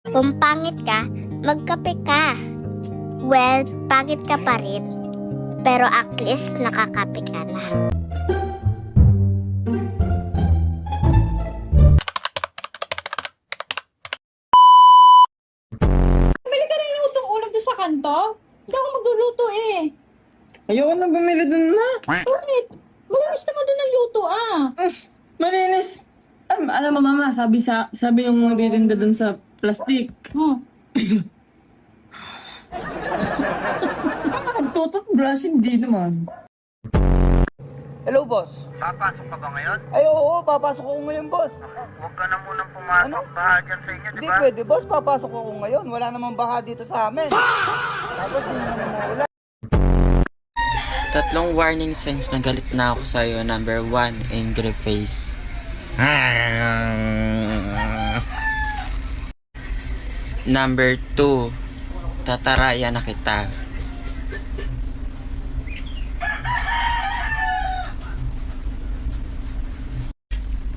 Kung pangit ka, magkape ka. Well, pangit ka pa rin. Pero at least nakakape ka na. Bili ka rin lutong ulam doon sa kanto? Hindi ako magluluto eh. Ayoko na bumili dun, ma. Bakit? Malinis naman doon ang luto ah. Malinis. Alam mo, mama, sabi yung nagtitinda dun sa plastic. Oh. Toothbrush, hindi naman. Hello, boss. Papasok ka ba ngayon? Ay, oo, papasok ako ngayon, boss. Huwag ka na munang pumasok. Ano? Baha dyan sa inyo, di Hindi ba? pwede, boss. Papasok ako ngayon. Wala namang baha dito sa amin. Tapos, hindi naman maulan. Tatlong warning signs na galit na ako sa'yo. Number 1, angry face. Number 2, tataraya na kita.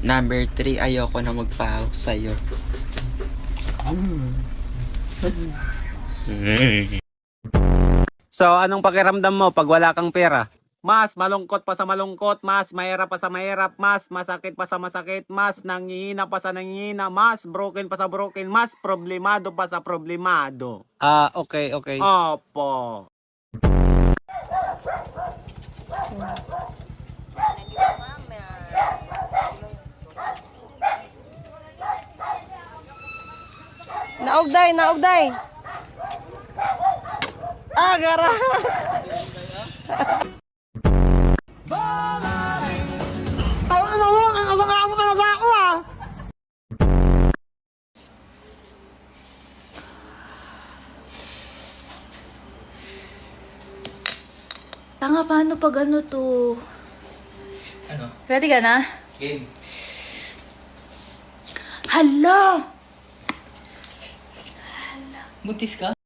Number 3, ayoko na magpahawak sa'yo. So, anong pakiramdam mo pag wala kang pera? Mas malungkot pa sa malungkot, mas mahirap pa sa mahirap, mas masakit pa sa masakit, mas nanghihina pa sa nanghihina, mas broken pa sa broken, mas problemado pa sa problemado. Okay. Opo. Naugday. Gara. Tanga, paano pag ano to? Ano? Ready ka na? Game. Hala! Buntis ka?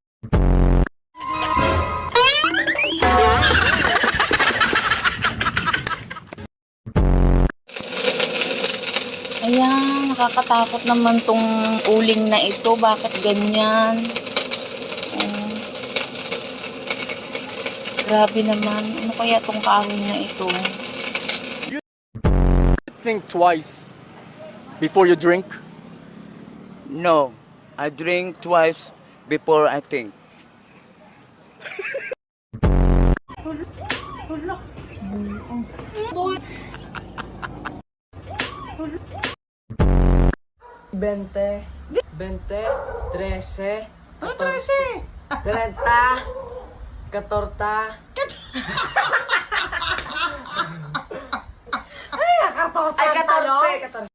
Ayan, nakakatakot naman tong uling na ito. Bakit ganyan? Grabe naman. Ano kaya tong kahoy na ito? Think twice before you drink. No, I drink twice before I think. Bente, 13. Ano 13? 30. 14. Ay, 14.